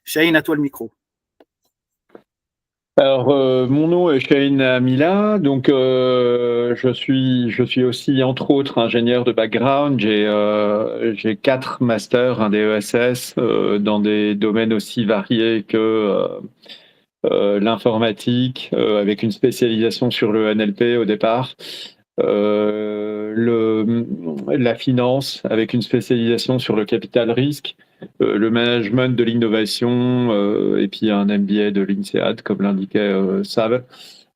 Chahine, à toi le micro. Alors, mon nom est Chahine Amila, donc je suis aussi entre autres ingénieur de background. J'ai 4 masters, un DESS, dans des domaines aussi variés que l'informatique, avec une spécialisation sur le NLP au départ, la finance avec une spécialisation sur le capital risque, le management de l'innovation, et puis un MBA de l'INSEAD, comme l'indiquait Sab.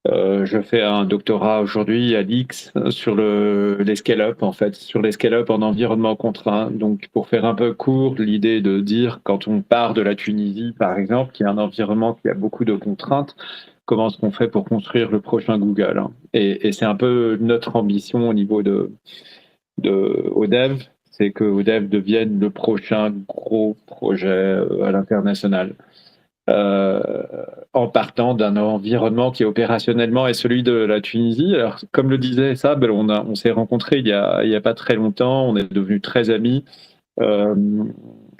Je fais un doctorat aujourd'hui à l'IX sur les scale-up, en fait, sur les scale-up en environnement contraint. Donc, pour faire un peu court, l'idée de dire, quand on part de la Tunisie, par exemple, qui est un environnement qui a beaucoup de contraintes, comment est-ce qu'on fait pour construire le prochain Google, hein. Et c'est un peu notre ambition au niveau de ODEV, c'est que ODEV devienne le prochain gros projet à l'international. Euh, En partant d'un environnement qui opérationnellement est celui de la Tunisie. Alors, comme le disait Sab, on s'est rencontrés il y a pas très longtemps, on est devenus très amis. Euh,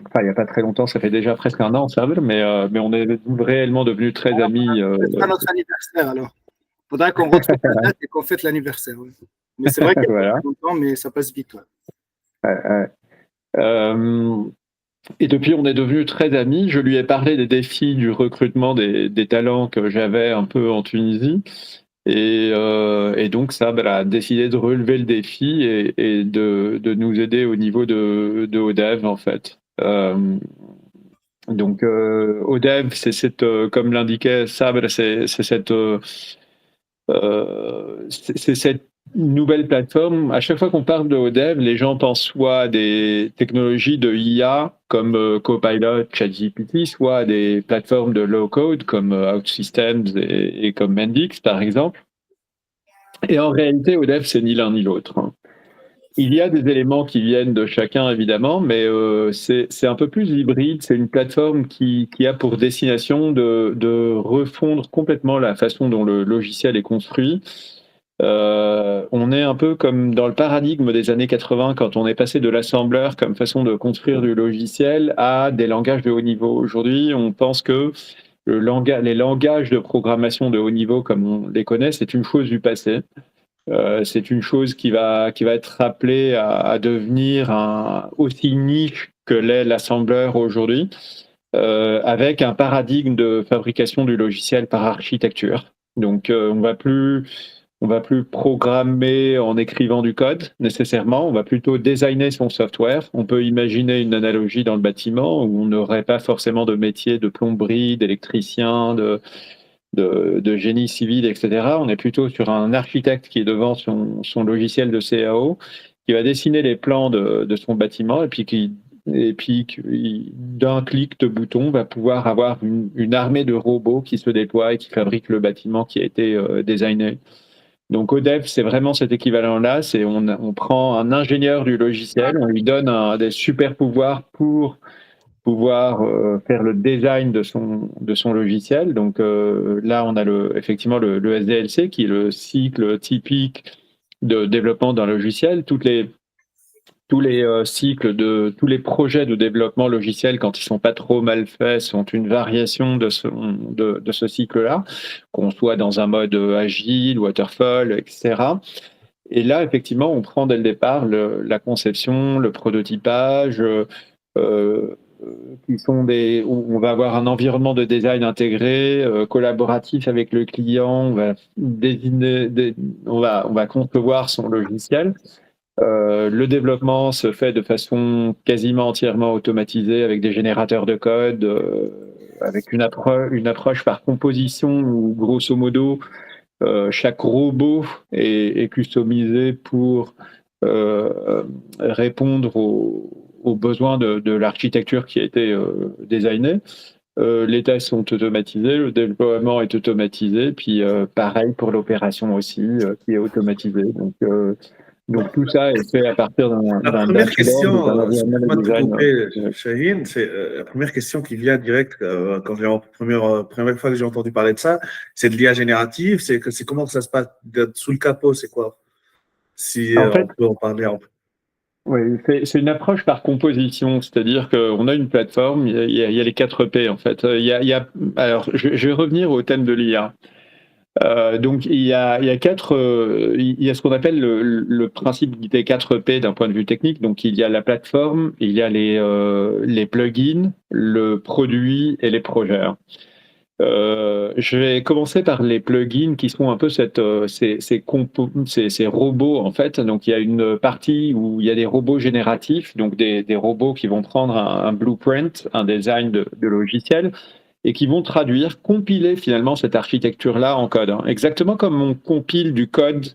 Enfin, il n'y a pas très longtemps, ça fait déjà presque un an, Sab, mais on est réellement devenus très amis. C'est pas notre anniversaire alors. Faudra qu'on retrouve la date et qu'on fête l'anniversaire. Ouais. Mais c'est vrai qu'il y a Voilà. pas longtemps, mais ça passe vite. Ouais. Euh, Et depuis, on est devenus très amis. Je lui ai parlé des défis du recrutement des talents que j'avais un peu en Tunisie. Et donc, ça a décidé de relever le défi et de nous aider au niveau de ODEV, en fait. Donc, ODEV, c'est cette, comme l'indiquait Sab, c'est cette nouvelle plateforme. À chaque fois qu'on parle de ODEV, les gens pensent soit à des technologies de IA comme Copilot, ChatGPT, soit à des plateformes de low-code comme OutSystems et comme Mendix, par exemple. Et en réalité, ODEV, c'est ni l'un ni l'autre, hein. Il y a des éléments qui viennent de chacun, évidemment, mais c'est un peu plus hybride. C'est une plateforme qui a pour destination de refondre complètement la façon dont le logiciel est construit. On est un peu comme dans le paradigme des années 80 quand on est passé de l'assembleur comme façon de construire du logiciel à des langages de haut niveau. Aujourd'hui, on pense que les langages de programmation de haut niveau comme on les connaît, c'est une chose du passé. C'est une chose qui va être appelée à devenir aussi niche que l'est l'assembleur aujourd'hui, avec un paradigme de fabrication du logiciel par architecture. Donc, on va plus programmer en écrivant du code nécessairement, on va plutôt designer son software. On peut imaginer une analogie dans le bâtiment où on n'aurait pas forcément de métier de plomberie, d'électricien, de génie civil, etc. On est plutôt sur un architecte qui est devant son logiciel de CAO, qui va dessiner les plans de son bâtiment et puis d'un clic de bouton va pouvoir avoir une armée de robots qui se déploient et qui fabriquent le bâtiment qui a été designé. Donc ODEV, c'est vraiment cet équivalent-là. C'est on prend un ingénieur du logiciel, on lui donne des super pouvoirs pour pouvoir faire le design de son logiciel. Donc là, on a effectivement le SDLC, qui est le cycle typique de développement d'un logiciel. Tous les cycles tous les projets de développement logiciel, quand ils sont pas trop mal faits, sont une variation de ce cycle-là, qu'on soit dans un mode agile, waterfall, etc. Et là, effectivement, on prend dès le départ la conception, le prototypage, qui sont où on va avoir un environnement de design intégré, collaboratif avec le client, on va concevoir son logiciel. Le développement se fait de façon quasiment entièrement automatisée avec des générateurs de code, avec une approche par composition où, grosso modo, chaque robot est customisé pour répondre aux besoins de l'architecture qui a été designée. Les tests sont automatisés, le déploiement est automatisé, puis pareil pour l'opération aussi, qui est automatisée. Donc tout ça est fait à partir d'un première question, environnement de design. Chahine, c'est la première question qui vient direct quand première fois que j'ai entendu parler de ça, c'est de l'IA générative, c'est comment ça se passe sous le capot, c'est quoi? Si En fait, on peut en parler un peu. Oui, c'est une approche par composition, c'est-à-dire qu'on a une plateforme, il y a les 4 P en fait. Alors, je vais revenir au thème de l'IA. Donc il y a ce qu'on appelle le principe des 4 P d'un point de vue technique. Donc il y a la plateforme, il y a les plugins, le produit et les projets. Je vais commencer par les plugins qui sont un peu ces robots en fait. Donc il y a une partie où il y a des robots génératifs, donc des robots qui vont prendre un blueprint, un design de logiciel et qui vont traduire, compiler finalement cette architecture-là en code. Hein. Exactement comme on compile du code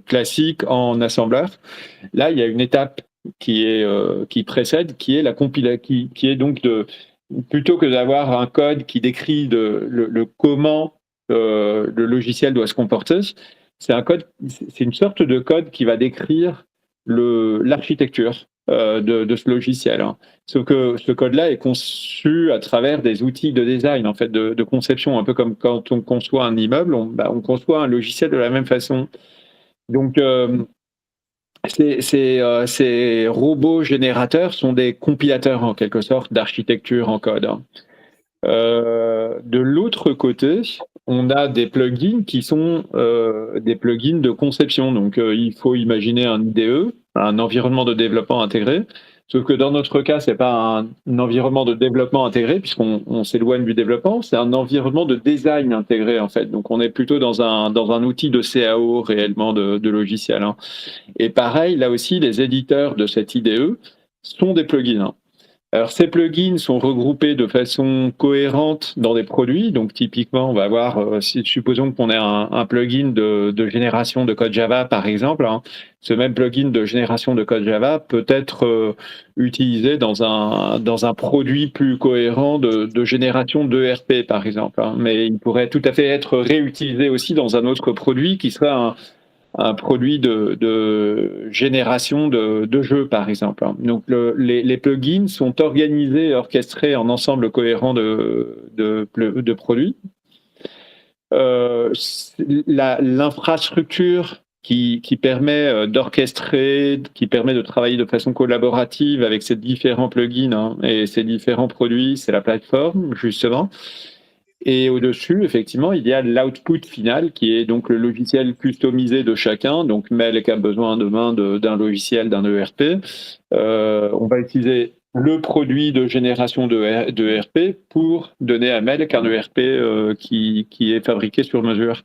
classique en assembleur. Là, il y a une étape qui précède, qui est la qui est donc plutôt que d'avoir un code qui décrit le comment le logiciel doit se comporter, c'est une sorte de code qui va décrire l'architecture de ce logiciel. Hein. Sauf que ce code-là est conçu à travers des outils de design, en fait, de conception, un peu comme quand on conçoit un immeuble, on conçoit un logiciel de la même façon. Donc, ces robots générateurs sont des compilateurs, en quelque sorte, d'architecture en code. Hein. De l'autre côté, on a des plugins qui sont des plugins de conception. Donc, il faut imaginer un IDE, un environnement de développement intégré. Sauf que dans notre cas, c'est pas un environnement de développement intégré, puisqu'on s'éloigne du développement, c'est un environnement de design intégré, en fait. Donc, on est plutôt dans un outil de CAO réellement de logiciel. Hein. Et pareil, là aussi, les éditeurs de cet IDE sont des plugins. Hein. Alors, ces plugins sont regroupés de façon cohérente dans des produits. Donc, typiquement, on va avoir, supposons qu'on ait un plugin de génération de code Java, par exemple. Hein, ce même plugin de génération de code Java peut être utilisé dans un produit plus cohérent de génération d'ERP, par exemple. Hein, mais il pourrait tout à fait être réutilisé aussi dans un autre produit qui serait un produit de génération de jeux, par exemple. Donc, les plugins sont organisés et orchestrés en ensemble cohérent de produits. L'infrastructure qui permet d'orchestrer, qui permet de travailler de façon collaborative avec ces différents plugins et ces différents produits, c'est la plateforme, justement. Et au-dessus, effectivement, il y a l'output final qui est donc le logiciel customisé de chacun. Donc, Melk a besoin demain d'un logiciel, d'un ERP. On va utiliser le produit de génération de ERP pour donner à Melk un ERP qui est fabriqué sur mesure.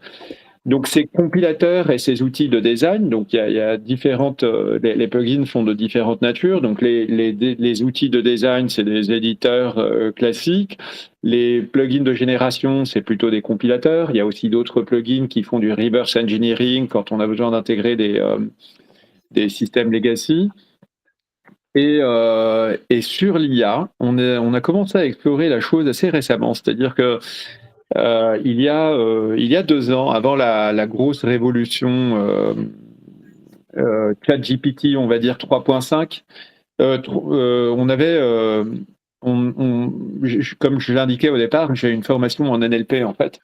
Donc, ces compilateurs et ces outils de design, donc il y a différentes, les plugins sont de différentes natures. Donc, les outils de design, c'est des éditeurs classiques. Les plugins de génération, c'est plutôt des compilateurs. Il y a aussi d'autres plugins qui font du reverse engineering quand on a besoin d'intégrer des systèmes legacy. Et sur l'IA, on a commencé à explorer la chose assez récemment, c'est-à-dire que il y a 2 ans, avant la grosse révolution ChatGPT, on va dire 3.5, on avait, comme je l'indiquais au départ, j'ai une formation en NLP en fait.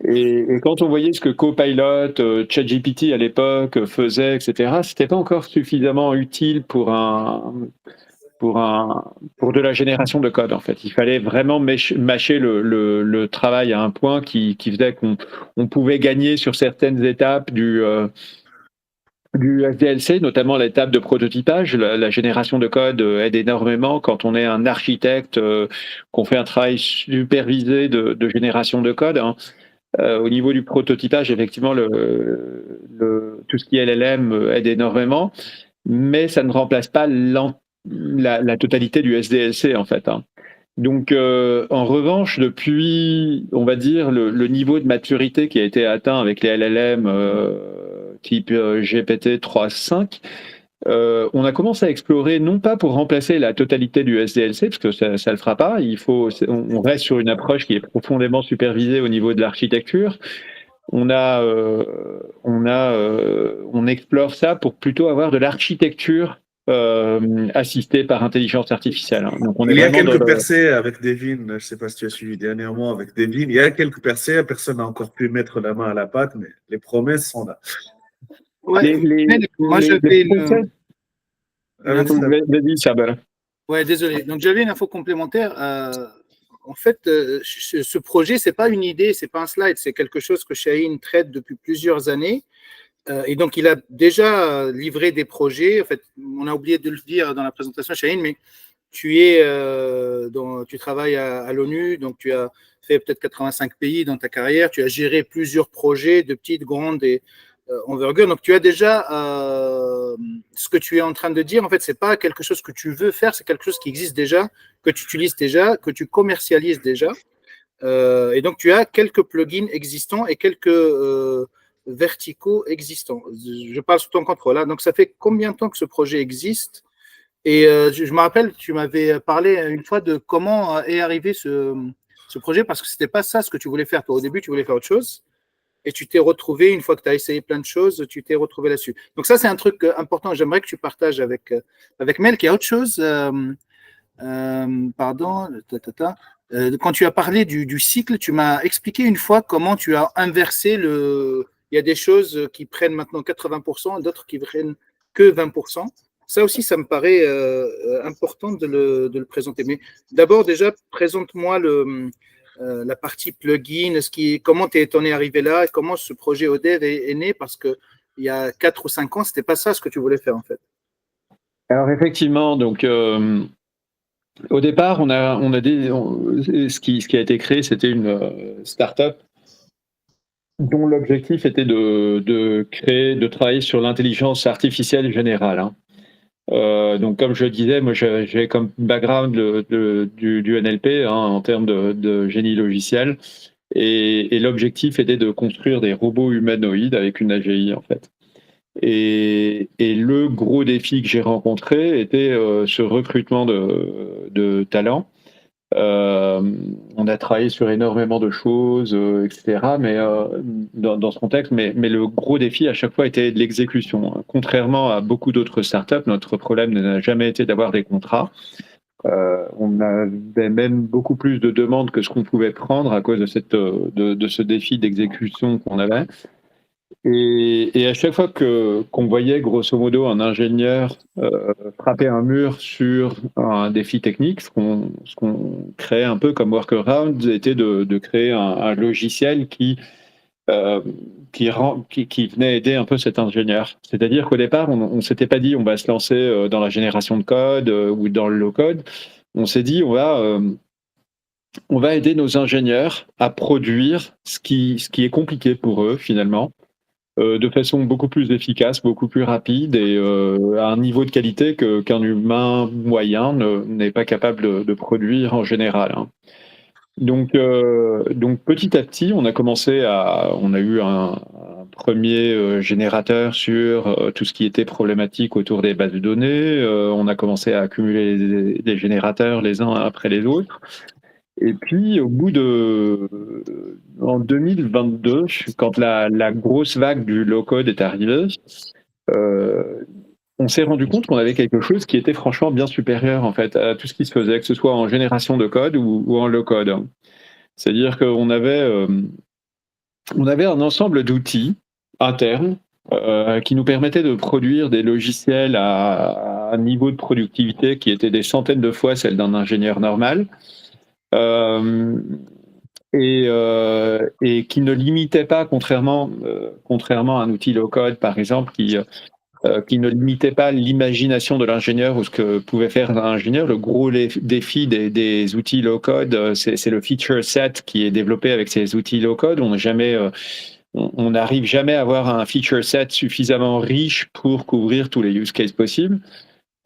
Et quand on voyait ce que Copilot, ChatGPT à l'époque faisait, etc., c'était pas encore suffisamment utile pour de la génération de code, en fait. Il fallait vraiment mâcher le travail à un point qui faisait qu'on pouvait gagner sur certaines étapes du SDLC, notamment l'étape de prototypage. La génération de code aide énormément quand on est un architecte, qu'on fait un travail supervisé de génération de code. Hein. Au niveau du prototypage, effectivement, tout ce qui est LLM aide énormément, mais ça ne remplace pas la totalité du SDLC, en fait. Hein. Donc, en revanche, depuis, on va dire, le niveau de maturité qui a été atteint avec les LLM type GPT 3.5, on a commencé à explorer, non pas pour remplacer la totalité du SDLC, parce que ça ne le fera pas, on reste sur une approche qui est profondément supervisée au niveau de l'architecture. On explore ça pour plutôt avoir de l'architecture assistée par intelligence artificielle. Hein. Donc il y a quelques percées avec Devin, je ne sais pas si tu as suivi dernièrement avec Devin, il y a quelques percées, personne n'a encore pu mettre la main à la pâte, mais les promesses sont là. Ouais, moi, j'avais Vas-y, Sabel. Ouais, désolé. Donc, j'avais une info complémentaire. En fait, ce projet, c'est pas une idée, c'est pas un slide, c'est quelque chose que Chahine traite depuis plusieurs années. Et donc, il a déjà livré des projets. En fait, on a oublié de le dire dans la présentation, Chahine, mais tu travailles à l'ONU, donc tu as fait peut-être 85 pays dans ta carrière, tu as géré plusieurs projets de petites, grandes et envergure. Donc tu as déjà ce que tu es en train de dire. En fait, c'est pas quelque chose que tu veux faire, c'est quelque chose qui existe déjà, que tu utilises déjà, que tu commercialises déjà. Et donc tu as quelques plugins existants et quelques verticaux existants. Je parle sous ton contrôle. Hein. Donc ça fait combien de temps que ce projet existe? Et je me rappelle, tu m'avais parlé une fois de comment est arrivé ce projet, parce que c'était pas ça ce que tu voulais faire. Toi, au début, tu voulais faire autre chose. Et tu t'es retrouvé, une fois que tu as essayé plein de choses, tu t'es retrouvé là-dessus. Donc ça, c'est un truc important. J'aimerais que tu partages avec Mel, qui a autre chose. Pardon. Quand tu as parlé du cycle, tu m'as expliqué une fois comment tu as inversé le... Il y a des choses qui prennent maintenant 80%, d'autres qui prennent que 20%. Ça aussi, ça me paraît important de le présenter. Mais d'abord, déjà, présente-moi la partie plugin, comment t'en es arrivé là, et comment ce projet ODEV est né, parce qu'il y a 4 ou 5 ans, c'était pas ça ce que tu voulais faire en fait. Alors effectivement, donc au départ, ce qui a été créé, c'était une start-up dont l'objectif était de travailler sur l'intelligence artificielle générale. Hein. Donc, comme je disais, moi, j'ai comme background du NLP hein, en termes de génie logiciel, et l'objectif était de construire des robots humanoïdes avec une AGI, en fait. Et le gros défi que j'ai rencontré était ce recrutement de talents. On a travaillé sur énormément de choses, etc. Mais dans ce contexte, mais le gros défi à chaque fois était de l'exécution. Contrairement à beaucoup d'autres startups, notre problème n'a jamais été d'avoir des contrats. On avait même beaucoup plus de demandes que ce qu'on pouvait prendre à cause de ce défi d'exécution qu'on avait. Et à chaque fois qu'on voyait grosso modo un ingénieur frapper un mur sur un défi technique, ce qu'on créait un peu comme workaround était de créer un logiciel qui venait aider un peu cet ingénieur. C'est-à-dire qu'au départ, on s'était pas dit on va se lancer dans la génération de code ou dans le low-code. On s'est dit on va aider nos ingénieurs à produire ce qui est compliqué pour eux finalement. De façon beaucoup plus efficace, beaucoup plus rapide et à un niveau de qualité qu'un humain moyen n'est pas capable de produire en général. Hein. Donc petit à petit, on a eu un premier générateur sur tout ce qui était problématique autour des bases de données. On a commencé à accumuler des générateurs les uns après les autres. Et puis, en 2022, quand la grosse vague du low-code est arrivée, on s'est rendu compte qu'on avait quelque chose qui était franchement bien supérieur en fait à tout ce qui se faisait, que ce soit en génération de code ou en low-code. C'est-à-dire qu'on avait un ensemble d'outils internes qui nous permettaient de produire des logiciels à un niveau de productivité qui était des centaines de fois celle d'un ingénieur normal. Et qui ne limitait pas, contrairement à un outil low-code, par exemple, qui ne limitait pas l'imagination de l'ingénieur ou ce que pouvait faire un ingénieur. Le gros défi des outils low-code, c'est le feature set qui est développé avec ces outils low-code. On n'arrive jamais à avoir un feature set suffisamment riche pour couvrir tous les use cases possibles.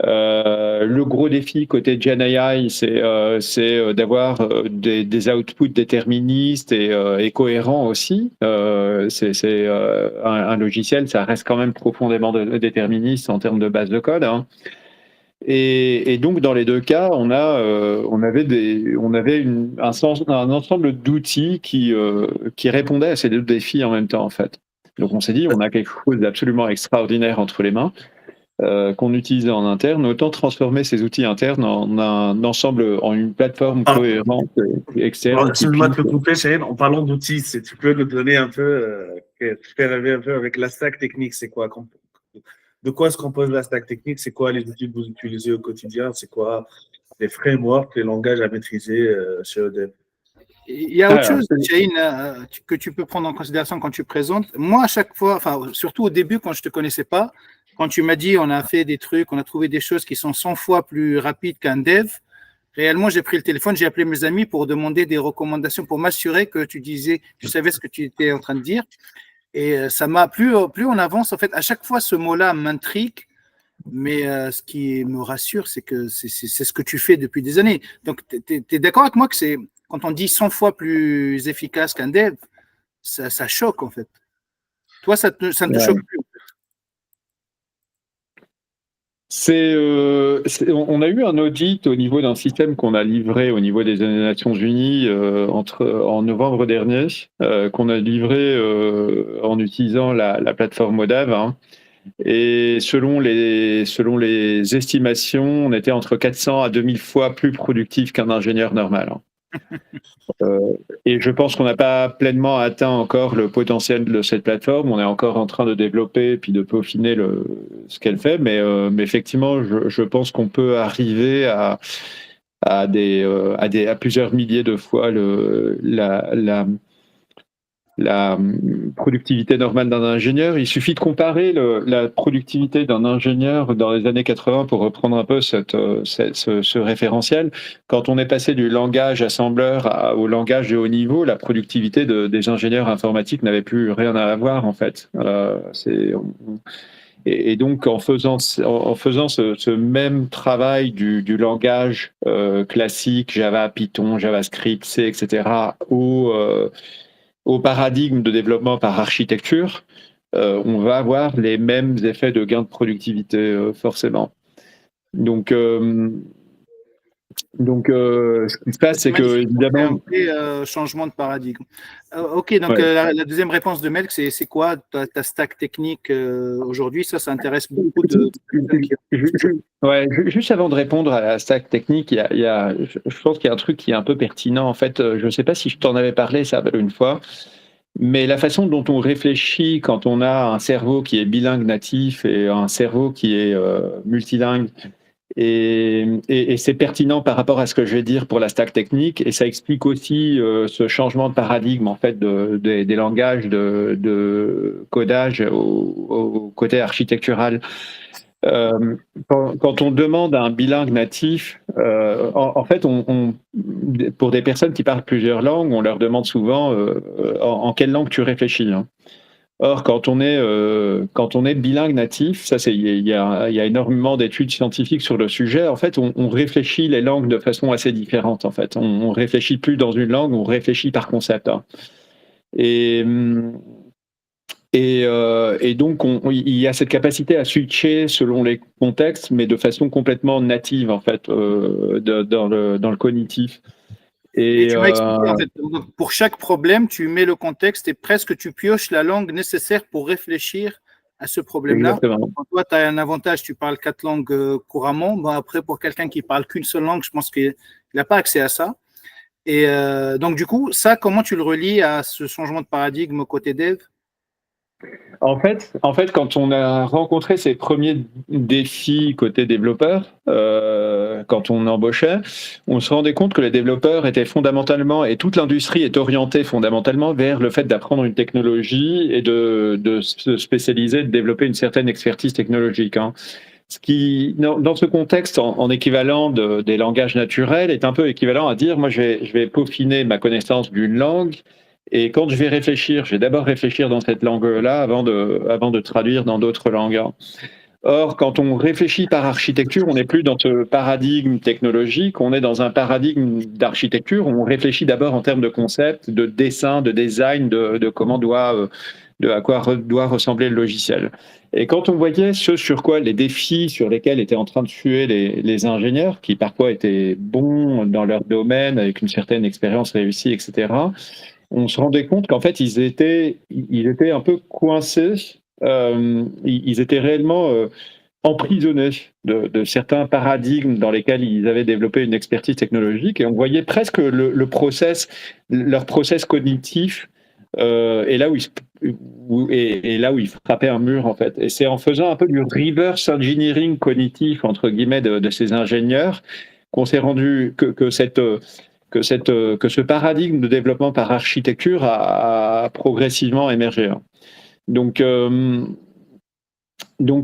Le gros défi côté GenAI, c'est d'avoir des outputs déterministes et cohérents aussi. C'est un logiciel, ça reste quand même profondément déterministe en termes de base de code. Hein. Et donc dans les deux cas, on avait un ensemble d'outils qui répondaient à ces deux défis en même temps en fait. Donc on s'est dit, on a quelque chose d'absolument extraordinaire entre les mains. Qu'on utilisait en interne, autant transformer ces outils internes en un ensemble, en une plateforme cohérente et externe. Excuse-moi de te couper, Chahine. En parlant d'outils, si tu peux nous donner un peu, faire rêver un peu avec la stack technique, c'est quoi? de quoi se compose la stack technique? C'est quoi les outils que vous utilisez au quotidien? C'est quoi les frameworks, les langages à maîtriser chez EDF? Il y a autre chose, Shaheen, que tu peux prendre en considération quand tu présentes. Moi, à chaque fois, enfin, surtout au début, quand je ne te connaissais pas, quand tu m'as dit on a fait des trucs, on a trouvé des choses qui sont 100 fois plus rapides qu'un dev, réellement, j'ai pris le téléphone, j'ai appelé mes amis pour demander des recommandations, pour m'assurer que tu savais ce que tu étais en train de dire. Et ça m'a, plus on avance, en fait, à chaque fois, ce mot-là m'intrigue. Mais ce qui me rassure, c'est que c'est ce que tu fais depuis des années. Donc, tu es d'accord avec moi que c'est quand on dit 100 fois plus efficace qu'un dev, ça choque en fait. Toi, ça ne te choque plus. On a eu un audit au niveau d'un système qu'on a livré au niveau des Nations Unies en novembre dernier, qu'on a livré en utilisant la plateforme ODAV. Hein. Et selon les estimations, on était entre 400 à 2000 fois plus productif qu'un ingénieur normal. Et je pense qu'on n'a pas pleinement atteint encore le potentiel de cette plateforme. On est encore en train de développer puis de peaufiner ce qu'elle fait. Mais effectivement, je pense qu'on peut arriver à plusieurs milliers de fois la productivité normale d'un ingénieur. Il suffit de comparer la productivité d'un ingénieur dans les années 80 pour reprendre un peu ce référentiel. Quand on est passé du langage assembleur au langage de haut niveau, la productivité des ingénieurs informatiques n'avait plus rien à voir en fait. Et donc en faisant ce même travail du langage classique, Java, Python, JavaScript, C, etc., au paradigme de développement par architecture, on va avoir les mêmes effets de gain de productivité, forcément. Donc, ce qui se passe, c'est que, évidemment... changement de paradigme. Ok, donc ouais. La deuxième réponse de Melk, c'est quoi ta stack technique aujourd'hui? Ça intéresse beaucoup de... Ouais, juste avant de répondre à la stack technique, je pense qu'il y a un truc qui est un peu pertinent. En fait, je ne sais pas si je t'en avais parlé ça une fois, mais la façon dont on réfléchit quand on a un cerveau qui est bilingue natif et un cerveau qui est multilingue, et c'est pertinent par rapport à ce que je vais dire pour la stack technique, et ça explique aussi ce changement de paradigme en fait des langages de codage au côté architectural. Quand on demande à un bilingue natif, en fait, pour des personnes qui parlent plusieurs langues, on leur demande souvent en quelle langue tu réfléchis. Hein. Or, quand on est bilingue natif, il y a énormément d'études scientifiques sur le sujet. En fait, on réfléchit les langues de façon assez différente. En fait, on réfléchit plus dans une langue, on réfléchit par concept. Hein. Et donc, il y a cette capacité à switcher selon les contextes, mais de façon complètement native, en fait, dans le cognitif. Et tu m'as expliqué, en fait, pour chaque problème, tu mets le contexte et presque tu pioches la langue nécessaire pour réfléchir à ce problème-là. Quand toi, tu as un avantage, tu parles 4 langues couramment. Bon, après, pour quelqu'un qui parle qu'une seule langue, je pense qu'il n'a pas accès à ça. Et donc, du coup, ça, comment tu le relis à ce changement de paradigme côté dev? En fait, quand on a rencontré ces premiers défis côté développeur, quand on embauchait, on se rendait compte que les développeurs étaient fondamentalement, et toute l'industrie est orientée fondamentalement vers le fait d'apprendre une technologie et de se spécialiser, de développer une certaine expertise technologique. Hein. Ce qui, dans ce contexte, en équivalent des langages naturels, est un peu équivalent à dire, moi, je vais peaufiner ma connaissance d'une langue. Et quand je vais réfléchir, je vais d'abord réfléchir dans cette langue-là avant de traduire dans d'autres langues. Or, quand on réfléchit par architecture, on n'est plus dans ce paradigme technologique, on est dans un paradigme d'architecture. On réfléchit d'abord en termes de concept, de dessin, de design, de comment à quoi doit ressembler le logiciel. Et quand on voyait ce sur quoi les défis sur lesquels étaient en train de suer les ingénieurs, qui parfois étaient bons dans leur domaine, avec une certaine expérience réussie, etc., on se rendait compte qu'en fait, ils étaient un peu coincés, ils étaient réellement emprisonnés de certains paradigmes dans lesquels ils avaient développé une expertise technologique, et on voyait presque leur process cognitif, et là où et là où il frappait un mur en fait. Et c'est en faisant un peu du reverse engineering cognitif entre guillemets de ces ingénieurs qu'on s'est rendu que ce paradigme de développement par architecture a progressivement émergé. Donc,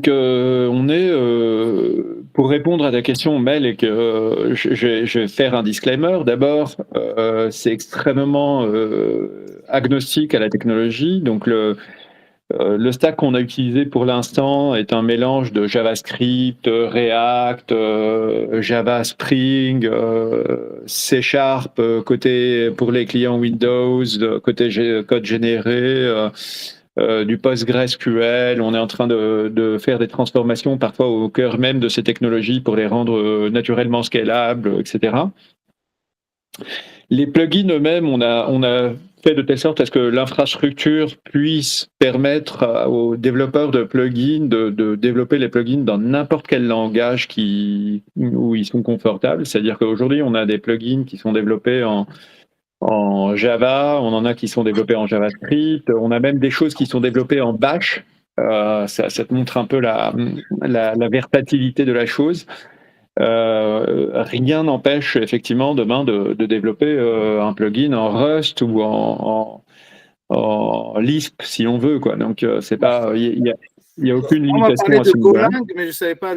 on est, pour répondre à ta question, Mel, et que je vais faire un disclaimer. D'abord, c'est extrêmement agnostique à la technologie. Donc, le stack qu'on a utilisé pour l'instant est un mélange de JavaScript, React, Java Spring, C Sharp, côté pour les clients Windows, côté code généré. Du PostgreSQL, on est en train de faire des transformations parfois au cœur même de ces technologies pour les rendre naturellement scalables, etc. Les plugins eux-mêmes, on a fait de telle sorte à ce que l'infrastructure puisse permettre aux développeurs de plugins de développer les plugins dans n'importe quel langage où ils sont confortables. C'est-à-dire qu'aujourd'hui, on a des plugins qui sont développés en Java, on en a qui sont développés en JavaScript, on a même des choses qui sont développées en Bash. Ça te montre un peu la versatilité de la chose. Rien n'empêche effectivement demain de développer un plugin en Rust ou en Lisp si on veut, quoi. Donc c'est pas, il y a aucune limitation on va parler à de ce niveau-là. Golang, mais je ne savais pas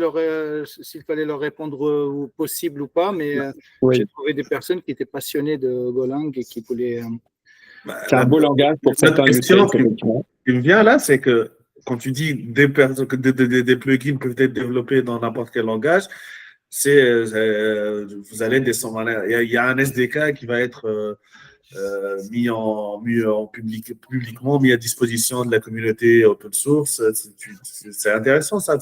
s'il fallait leur répondre possible ou pas, mais Oui. j'ai trouvé des personnes qui étaient passionnées de Golang et qui voulaient. C'est un beau langage pour certains question use cases, qui me vient là, c'est que quand tu dis des plugins peuvent être développés dans n'importe quel langage, vous allez descendre. Il y a un SDK qui va être publiquement mis à disposition de la communauté open source. C'est intéressant ça.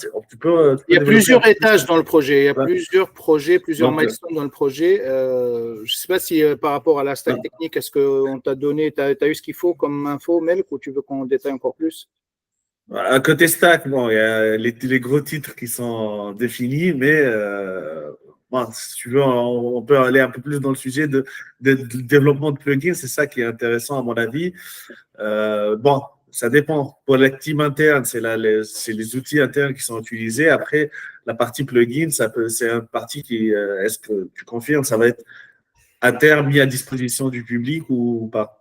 Il y a plusieurs étages dans le projet. Il y a plusieurs projets, plusieurs milestones dans le projet. Je ne sais pas si par rapport à la stack technique, est-ce qu'on t'a donné, tu as eu ce qu'il faut comme info, Melk, ou tu veux qu'on détaille encore plus? À côté stack, bon, il y a les gros titres qui sont définis, mais bon, si tu veux, on peut aller un peu plus dans le sujet de développement de plugins. C'est ça qui est intéressant à mon avis. Bon, ça dépend. Pour la team interne, c'est les outils internes qui sont utilisés. Après, la partie plugin, c'est une partie qui, est-ce que tu confirmes, ça va être à terme mis à disposition du public ou pas?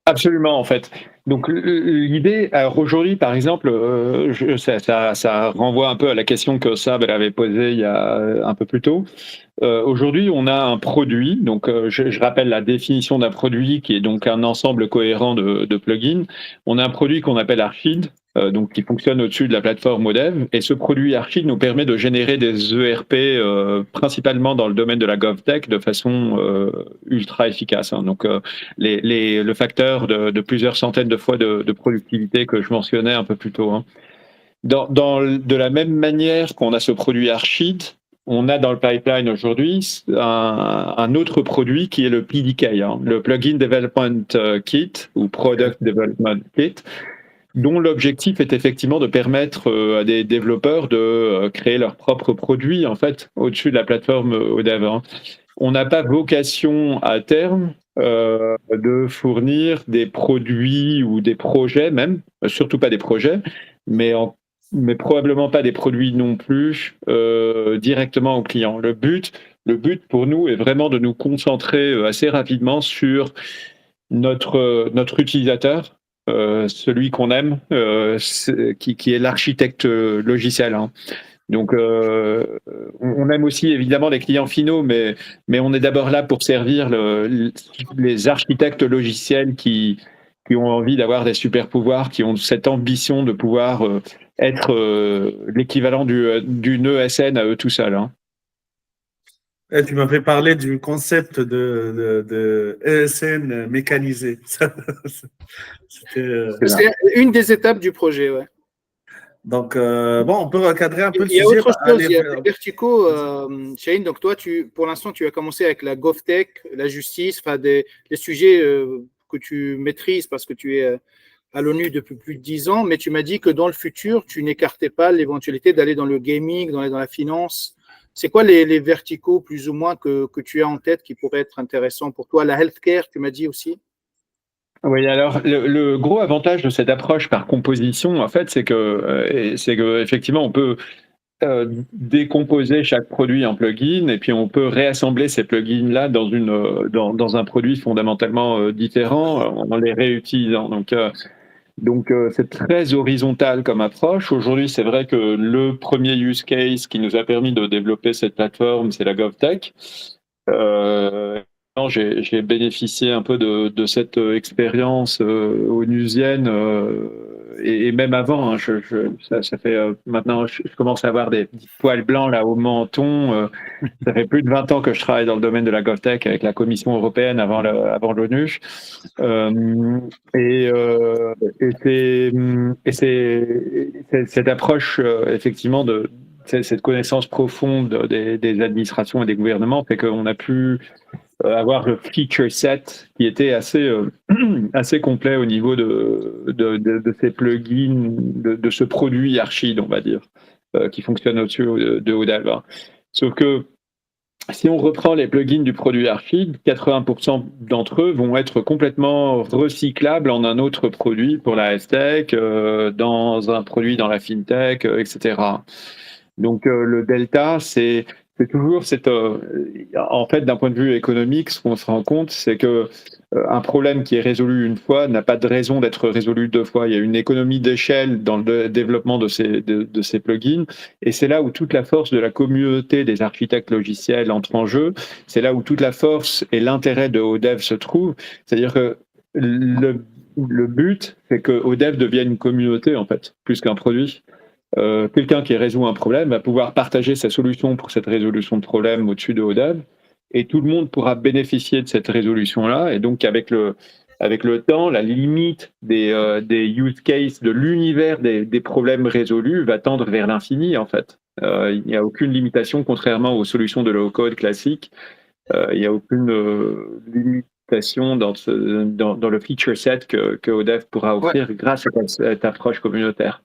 Absolument, en fait. Donc l'idée, alors aujourd'hui, par exemple, ça renvoie un peu à la question que Sab avait posée il y a un peu plus tôt. Aujourd'hui, on a un produit, donc je rappelle la définition d'un produit qui est donc un ensemble cohérent de plugins. On a un produit qu'on appelle Archid, donc qui fonctionne au-dessus de la plateforme ODEV, et ce produit Archid nous permet de générer des ERP principalement dans le domaine de la GovTech de façon ultra efficace. Donc le facteur de plusieurs centaines de fois de productivité que je mentionnais un peu plus tôt. De la même manière qu'on a ce produit Archid, on a dans le pipeline aujourd'hui un autre produit qui est le PDK, le Plugin Development Kit ou Product Development Kit, dont l'objectif est effectivement de permettre à des développeurs de créer leurs propres produits en fait au-dessus de la plateforme ODEV. On n'a pas vocation à terme de fournir des produits ou des projets même, surtout pas des projets, mais probablement pas des produits non plus directement aux clients. Le but pour nous est vraiment de nous concentrer assez rapidement sur notre utilisateur, celui qu'on aime, qui est l'architecte logiciel. Donc, on aime aussi évidemment les clients finaux, mais on est d'abord là pour servir les architectes logiciels qui ont envie d'avoir des super pouvoirs, qui ont cette ambition de pouvoir être l'équivalent d'une ESN à eux tout seuls. Tu m'avais parlé du concept de ESN mécanisé. C'est une des étapes du projet, ouais. Donc, bon, on peut recadrer un peu le sujet. Il y a autre chose, il y a des verticaux, Shaheen. Donc, toi, pour l'instant, tu as commencé avec la GovTech, la justice, enfin, les sujets que tu maîtrises parce que tu es à l'ONU depuis plus de 10 ans, mais tu m'as dit que dans le futur, tu n'écartais pas l'éventualité d'aller dans le gaming, dans la finance. C'est quoi les verticaux, plus ou moins, que tu as en tête qui pourraient être intéressants pour toi? La healthcare, tu m'as dit aussi? Oui, alors le gros avantage de cette approche par composition, en fait, c'est que effectivement, on peut décomposer chaque produit en plugin et puis on peut réassembler ces plugins-là dans un produit fondamentalement différent en les réutilisant. Donc, c'est très horizontal comme approche. Aujourd'hui, c'est vrai que le premier use case qui nous a permis de développer cette plateforme, c'est la GovTech. Euh, j'ai bénéficié un peu de cette expérience onusienne et même avant. Hein, ça fait maintenant, je commence à avoir des petits poils blancs là au menton. Ça fait plus de 20 ans que je travaille dans le domaine de la GovTech avec la Commission européenne avant l'ONU. Euh, et c'est cette approche effectivement cette connaissance profonde des administrations et des gouvernements fait qu'on a pu avoir le feature set qui était assez complet au niveau de ces plugins, de ce produit Archid, on va dire, qui fonctionne au-dessus de ODEV. Sauf que si on reprend les plugins du produit Archid, 80% d'entre eux vont être complètement recyclables en un autre produit pour la STech, dans un produit dans la FinTech, etc. Donc le delta, c'est toujours en fait, d'un point de vue économique, ce qu'on se rend compte, c'est que un problème qui est résolu une fois n'a pas de raison d'être résolu deux fois. Il y a une économie d'échelle dans le développement de ces plugins, et c'est là où toute la force de la communauté des architectes logiciels entre en jeu. C'est là où toute la force et l'intérêt de ODEV se trouvent. C'est-à-dire que le but, c'est que ODEV devienne une communauté, en fait, plus qu'un produit. Quelqu'un qui résout un problème va pouvoir partager sa solution pour cette résolution de problème au-dessus de ODEV, et tout le monde pourra bénéficier de cette résolution-là. Et donc, avec le temps, la limite des use cases, de l'univers des problèmes résolus va tendre vers l'infini, en fait. Il n'y a aucune limitation, contrairement aux solutions de low-code classiques. Il n'y a aucune limitation dans le feature set que ODEV pourra offrir grâce à cette approche communautaire.